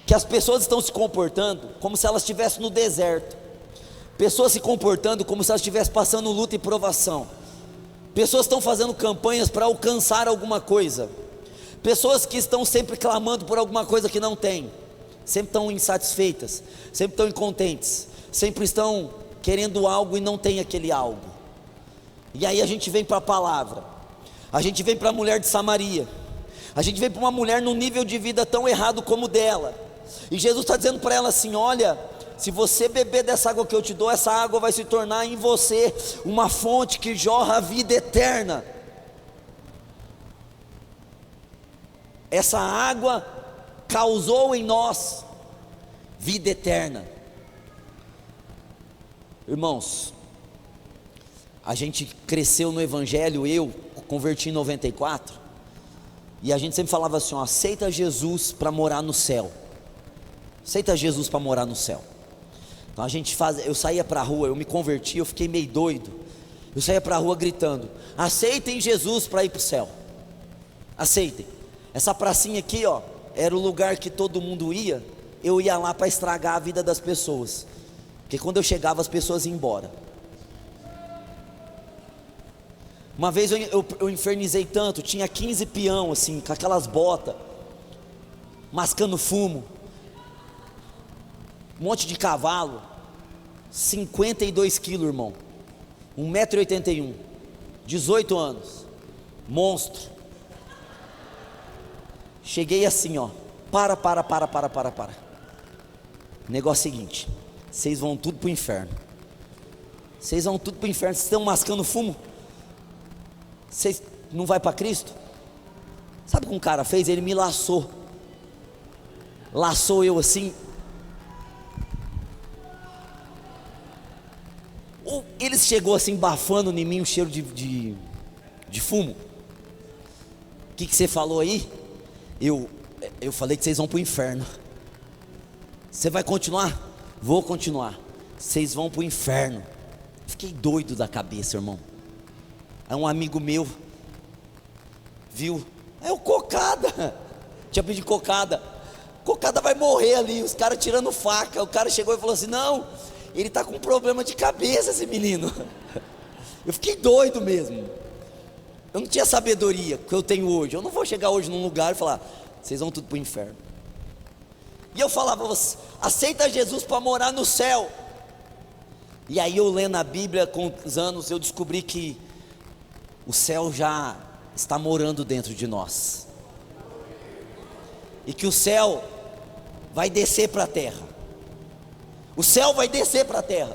que as pessoas estão se comportando como se elas estivessem no deserto, pessoas se comportando como se elas estivessem passando luta e provação. Pessoas estão fazendo campanhas para alcançar alguma coisa. Pessoas que estão sempre clamando por alguma coisa que não tem. Sempre estão insatisfeitas, sempre estão incontentes, sempre estão querendo algo e não tem aquele algo. E aí a gente vem para a palavra. A gente vem para a mulher de Samaria. A gente vem para uma mulher num nível de vida tão errado como o dela. E Jesus está dizendo para ela assim: olha, se você beber dessa água que eu te dou, essa água vai se tornar em você uma fonte que jorra a vida eterna. Essa água causou em nós vida eterna. Irmãos, a gente cresceu no Evangelho, eu converti em 94, e a gente sempre falava assim: ó, aceita Jesus para morar no céu. Aceita Jesus para morar no céu. Então eu saía para a rua, eu me converti, eu fiquei meio doido. Eu saía para a rua gritando: aceitem Jesus para ir para o céu. Aceitem. Essa pracinha aqui, ó, era o lugar que todo mundo ia. Eu ia lá para estragar a vida das pessoas, porque quando eu chegava as pessoas iam embora. Uma vez eu infernizei tanto, tinha 15 peão assim, com aquelas botas, mascando fumo, um monte de cavalo, 52 quilos, irmão, 1,81 m, 18 anos, monstro. Cheguei assim, ó, para. O negócio é o seguinte: vocês vão tudo para o inferno. Vocês vão tudo para o inferno, vocês estão mascando fumo? Vocês não vai para Cristo? Sabe o que um cara fez? Ele me laçou eu assim. Ele chegou assim, bafando em mim um cheiro de fumo. O que você falou aí? Eu falei que vocês vão para o inferno. Você vai continuar? Vou continuar. Vocês vão para o inferno. Fiquei doido da cabeça, irmão. Aí um amigo meu viu, é o cocada. Tinha pedido cocada. Cocada vai morrer ali, os caras tirando faca. O cara chegou e falou assim: não, ele está com problema de cabeça, esse menino. Eu fiquei doido mesmo. Eu não tinha sabedoria que eu tenho hoje. Eu não vou chegar hoje num lugar e falar: vocês vão tudo para o inferno. E eu falava: você aceita Jesus para morar no céu. E aí eu lendo a Bíblia com os anos, eu descobri que o céu já está morando dentro de nós, e que o céu vai descer para a terra. O céu vai descer para a terra.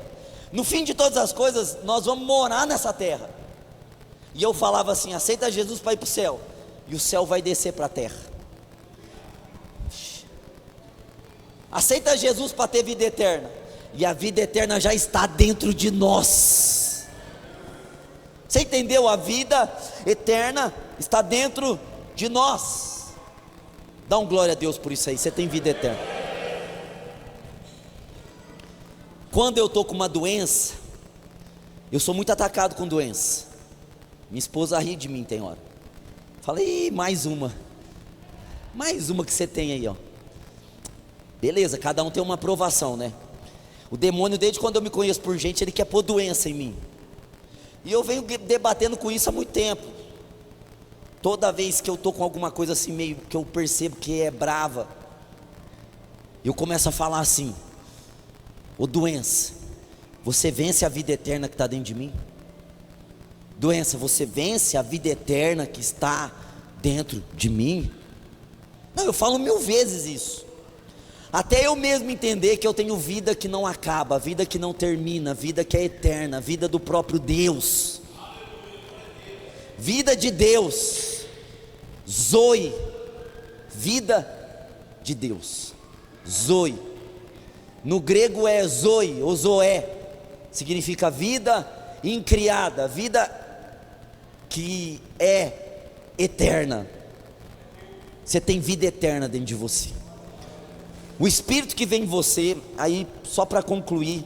No fim de todas as coisas, nós vamos morar nessa terra. E eu falava assim: aceita Jesus para ir para o céu, e o céu vai descer para a terra. Aceita Jesus para ter vida eterna, e a vida eterna já está dentro de nós. Você entendeu? A vida eterna está dentro de nós. Dá um glória a Deus por isso aí. Você tem vida eterna. Quando eu estou com uma doença, eu sou muito atacado com doença. Minha esposa ri de mim tem hora. Falei: mais uma que você tem aí, ó. Beleza, cada um tem uma aprovação, né? O demônio, desde quando eu me conheço por gente, ele quer pôr doença em mim. E eu venho debatendo com isso há muito tempo. Toda vez que eu estou com alguma coisa assim, meio que eu percebo que é brava, eu começo a falar assim: ô doença, você vence a vida eterna que está dentro de mim? Doença, você vence a vida eterna que está dentro de mim? Não, eu falo 1000 vezes isso, até eu mesmo entender que eu tenho vida que não acaba, vida que não termina, vida que é eterna, vida do próprio Deus, vida de Deus, Zoe, vida de Deus, Zoe, no grego é Zoe, ou Zoé, significa vida incriada, vida que é eterna. Você tem vida eterna dentro de você. O Espírito que vem em você, aí só para concluir,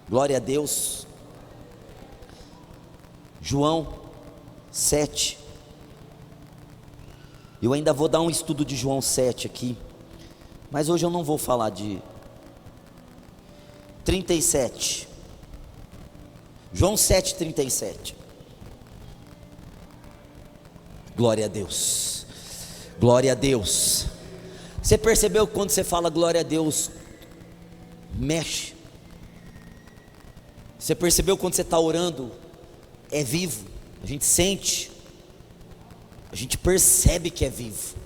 glória a Deus, João 7, eu ainda vou dar um estudo de João 7 aqui, mas hoje eu não vou falar de 37, João 7:37, Glória a Deus, glória a Deus. Você percebeu que quando você fala glória a Deus, mexe? Você percebeu quando você está orando, é vivo, a gente sente, a gente percebe que é vivo,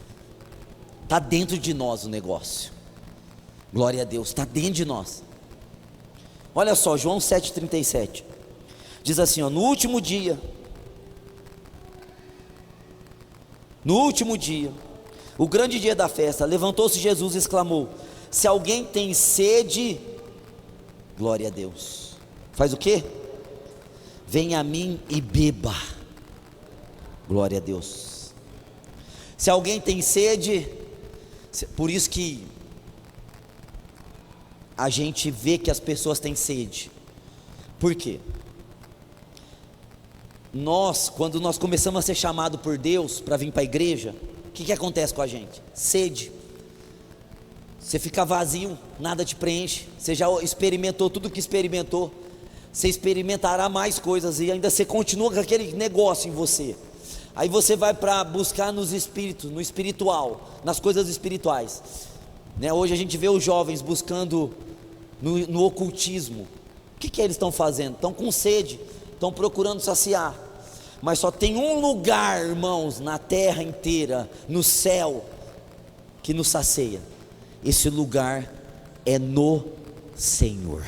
está dentro de nós o negócio. Glória a Deus, está dentro de nós. Olha só, João 7,37 diz assim, ó, no último dia, o grande dia da festa, levantou-se Jesus e exclamou: se alguém tem sede, glória a Deus, faz o quê? Venha a mim e beba. Glória a Deus. Se alguém tem sede, por isso que a gente vê que as pessoas têm sede. Por quê? Quando nós começamos a ser chamados por Deus para vir para a igreja, o que acontece com a gente? Sede. Você fica vazio, nada te preenche. Você já experimentou tudo que experimentou, você experimentará mais coisas e ainda você continua com aquele negócio em você. Aí você vai para buscar nos espíritos, no espiritual, nas coisas espirituais, né? Hoje a gente vê os jovens buscando no ocultismo. O que eles estão fazendo? Estão com sede, estão procurando saciar. Mas só tem um lugar, irmãos, na terra inteira, no céu, que nos sacia. Esse lugar é no Senhor.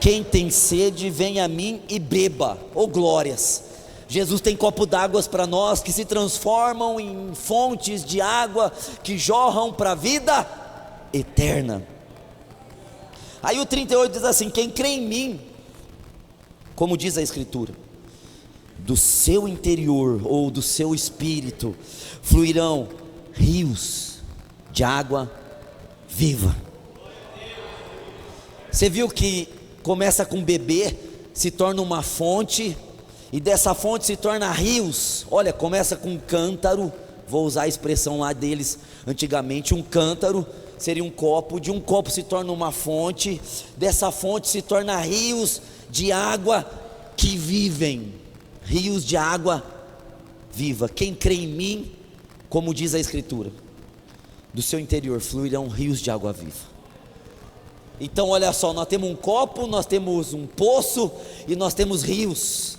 Quem tem sede, vem a mim e beba. Oh glórias! Jesus tem copo d'água para nós que se transformam em fontes de água que jorram para a vida eterna. Aí o 38 diz assim: quem crê em mim, como diz a Escritura, do seu interior ou do seu espírito fluirão rios de água viva. Você viu que começa com bebê, se torna uma fonte, e dessa fonte se torna rios. Olha, começa com um cântaro, vou usar a expressão lá deles antigamente, um cântaro seria um copo, de um copo se torna uma fonte, dessa fonte se torna rios de água que vivem, rios de água viva. Quem crê em mim, como diz a Escritura, do seu interior fluirão rios de água viva. Então olha só, nós temos um copo, nós temos um poço e nós temos rios.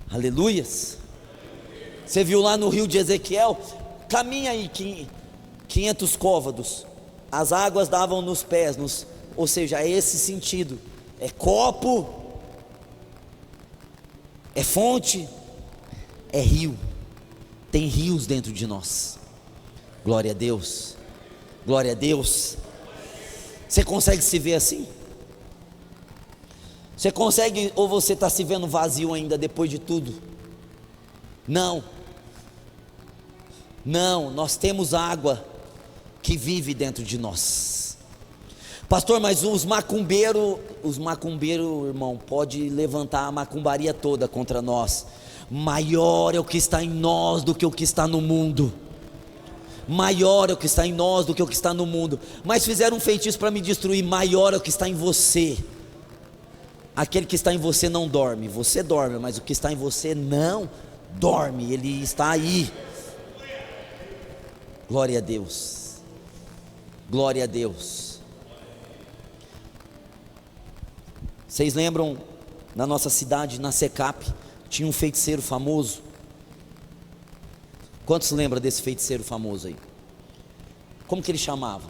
Aleluias. Você viu lá no rio de Ezequiel? Caminha aí 500 côvados, as águas davam nos pés, ou seja, é esse sentido, é copo, é fonte, é rio, tem rios dentro de nós. Glória a Deus, glória a Deus. Você consegue se ver assim? Você consegue, ou você está se vendo vazio ainda depois de tudo? Não, nós temos água que vive dentro de nós. Pastor, mas os macumbeiros, irmão, pode levantar a macumbaria toda contra nós. Maior é o que está em nós do que o que está no mundo. Maior é o que está em nós do que o que está no mundo. Mas fizeram um feitiço para me destruir. Maior é o que está em você. Aquele que está em você não dorme. Você dorme, mas o que está em você não dorme. Ele está aí. Glória a Deus. Glória a Deus. Vocês lembram, na nossa cidade, na Secap, tinha um feiticeiro famoso? Quantos lembram desse feiticeiro famoso aí? Como que ele chamava?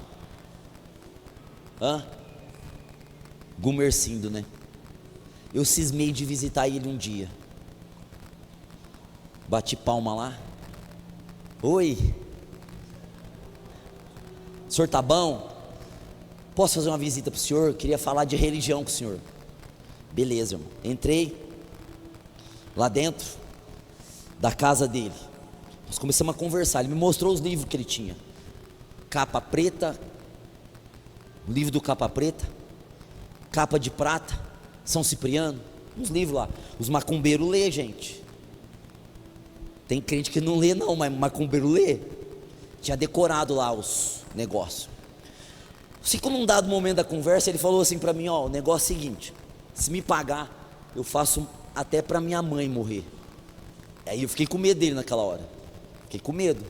Gumercindo, né? Eu cismei de visitar ele um dia. Bati palma lá. Oi, o senhor tá bom? Posso fazer uma visita para o senhor? Queria falar de religião com o senhor. Beleza, irmão. Entrei lá dentro da casa dele. Nós começamos a conversar. Ele me mostrou os livros que ele tinha. Capa preta, o livro do capa preta, capa de prata, São Cipriano, uns livros lá. Os macumbeiros lê, gente. Tem crente que não lê não, mas macumbeiro lê. Tinha decorado lá os negócios. Assim, como num dado momento da conversa, ele falou assim para mim: ó, o negócio é o seguinte, se me pagar, eu faço até para minha mãe morrer. Aí eu fiquei com medo dele naquela hora. Fiquei com medo.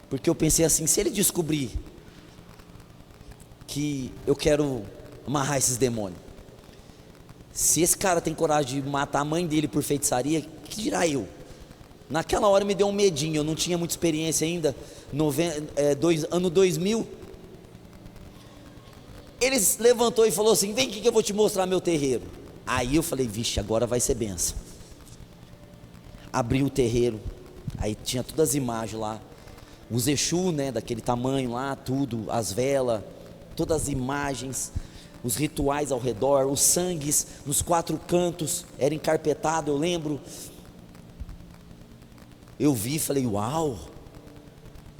Porque eu pensei assim, se ele descobrir que eu quero amarrar esses demônios, se esse cara tem coragem de matar a mãe dele por feitiçaria, que dirá eu? Naquela hora me deu um medinho, eu não tinha muita experiência ainda, ano 2000. Ele levantou e falou assim, vem aqui que eu vou te mostrar meu terreiro. Aí eu falei, vixe, agora vai ser benção. Abri o terreiro, aí tinha todas as imagens lá, os Exu, né, daquele tamanho lá, tudo, as velas, todas as imagens, os rituais ao redor, os sangues nos 4 cantos, era encarpetado, eu lembro. Eu vi e falei, uau,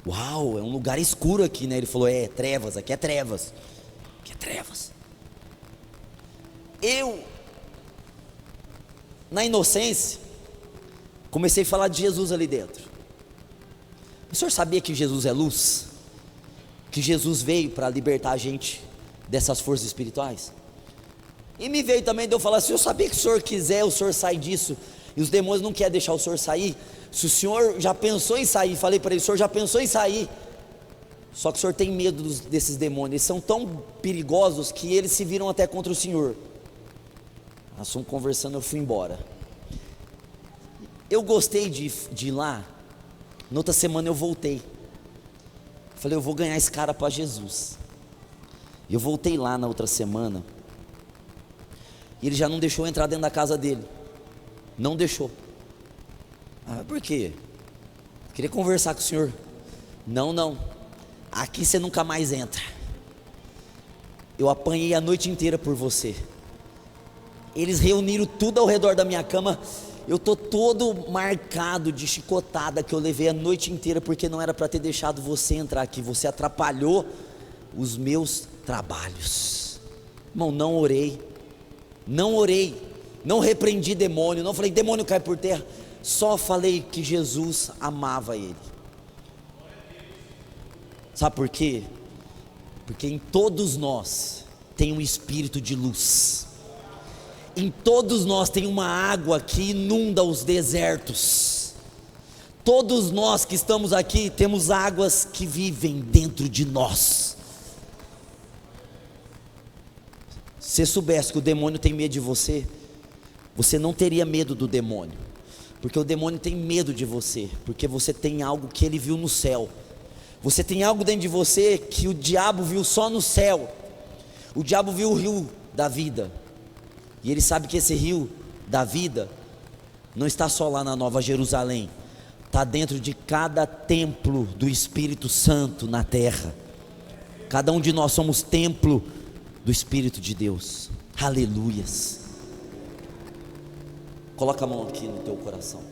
é um lugar escuro aqui, né? Ele falou, trevas, aqui é trevas, aqui é trevas. Eu, na inocência, comecei a falar de Jesus ali dentro. O senhor sabia que Jesus é luz? Que Jesus veio para libertar a gente dessas forças espirituais? E me veio também de eu falar assim, eu sabia que o senhor quiser, o senhor sai disso, e os demônios não querem deixar o senhor sair. Se o senhor já pensou em sair, falei para ele, o senhor já pensou em sair, só que o senhor tem medo desses demônios, eles são tão perigosos que eles se viram até contra o senhor. Nós fomos conversando, eu fui embora. Eu gostei de ir lá. Na outra semana eu voltei. Falei, eu vou ganhar esse cara para Jesus. E eu voltei lá na outra semana. E ele já não deixou eu entrar dentro da casa dele. Não deixou. Por quê? Queria conversar com o senhor. Não. Aqui você nunca mais entra. Eu apanhei a noite inteira por você. Eles reuniram tudo ao redor da minha cama. Eu estou todo marcado de chicotada que eu levei a noite inteira, porque não era para ter deixado você entrar aqui. Você atrapalhou os meus trabalhos. Irmão, não orei, não repreendi demônio, não falei demônio cai por terra, só falei que Jesus amava ele. Sabe por quê? Porque em todos nós tem um espírito de luz. Em todos nós tem uma água que inunda os desertos. Todos nós que estamos aqui temos águas que vivem dentro de nós. Se você soubesse que o demônio tem medo de você, você não teria medo do demônio, porque o demônio tem medo de você, porque você tem algo que ele viu no céu. Você tem algo dentro de você que o diabo viu só no céu. O diabo viu o rio da vida. E ele sabe que esse rio da vida não está só lá na Nova Jerusalém, está dentro de cada templo do Espírito Santo na terra. Cada um de nós somos templo do Espírito de Deus. Aleluias. Coloca a mão aqui no teu coração.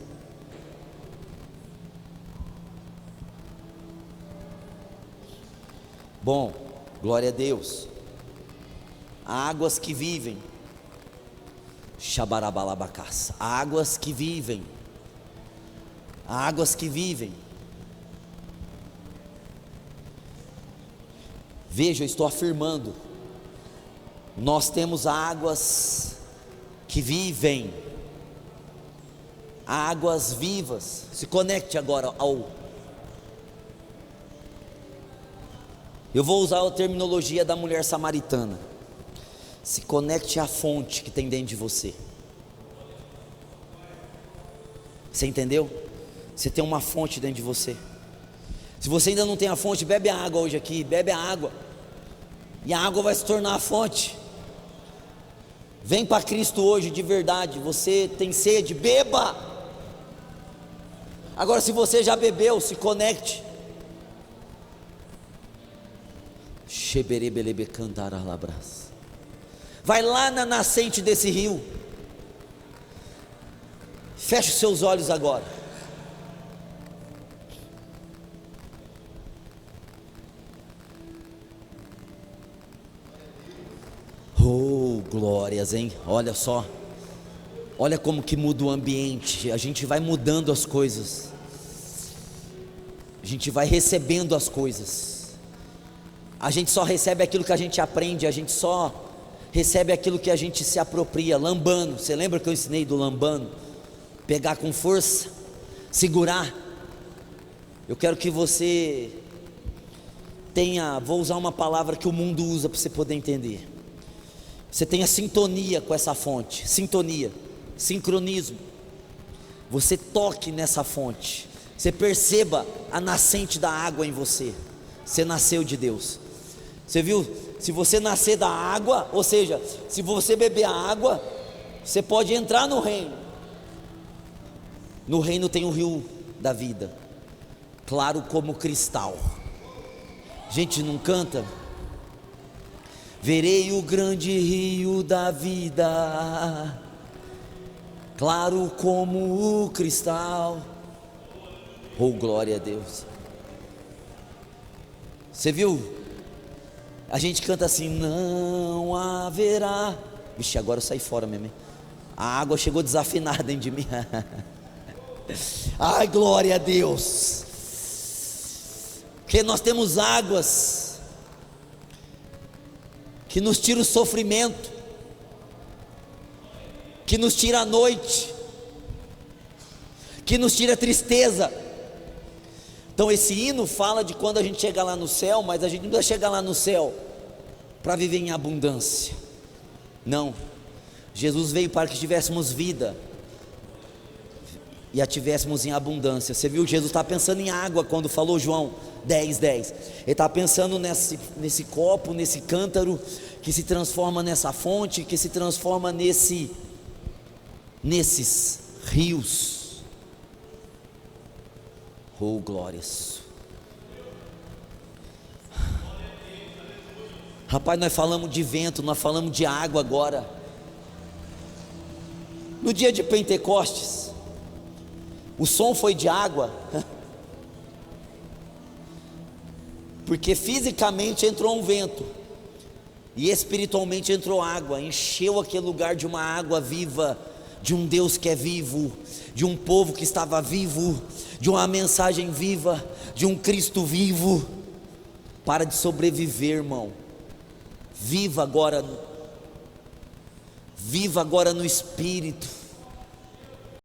Bom, glória a Deus. Águas que vivem. Xabarabalabacás. Águas que vivem. Águas que vivem. Veja, eu estou afirmando. Nós temos águas que vivem. Águas vivas. Se conecte agora ao. Eu vou usar a terminologia da mulher samaritana. Se conecte à fonte que tem dentro de você. Você entendeu? Você tem uma fonte dentro de você. Se você ainda não tem a fonte, bebe a água hoje aqui, bebe a água. E a água vai se tornar a fonte. Vem para Cristo hoje de verdade. Você tem sede, beba. Agora se você já bebeu, se conecte. Vai lá na nascente desse rio. Feche os seus olhos agora. Oh, glórias, hein? Olha só. Olha como que muda o ambiente. A gente vai mudando as coisas. A gente vai recebendo as coisas. A gente só recebe aquilo que a gente aprende. A gente só recebe aquilo que a gente se apropria. Lambano, você lembra que eu ensinei do lambano? pegar com força, segurar. Eu quero que você tenha, vou usar uma palavra que o mundo usa para você poder entender. Você tenha sintonia com essa fonte, sintonia, sincronismo. Você toque nessa fonte, você perceba a nascente da água em você. Você nasceu de Deus. Você viu? Se você nascer da água, ou seja, se você beber a água, você pode entrar no reino. No reino tem o rio da vida, claro como cristal. Gente, não canta? Verei o grande rio da vida, claro como o cristal. Oh, glória a Deus. Você viu? A gente canta assim: não haverá. Vixe, agora eu saí fora mesmo, hein? A água chegou desafinada dentro de mim. Ai, glória a Deus. Porque nós temos águas que nos tira o sofrimento, que nos tira a noite, que nos tira a tristeza. Então esse hino fala de quando a gente chegar lá no céu, mas a gente não vai chegar lá no céu para viver em abundância. Não, Jesus veio para que tivéssemos vida e a tivéssemos em abundância. Você viu, Jesus está pensando em água quando falou João 10:10. Ele está pensando nesse copo, nesse cântaro que se transforma nessa fonte, que se transforma nesses rios. Oh, glórias. Rapaz, nós falamos de vento, nós falamos de água agora. No dia de Pentecostes, o som foi de água, porque fisicamente entrou um vento, e espiritualmente entrou água, encheu aquele lugar de uma água viva, de um Deus que é vivo, de um povo que estava vivo, de uma mensagem viva, de um Cristo vivo. Para de sobreviver, irmão. Viva agora no Espírito.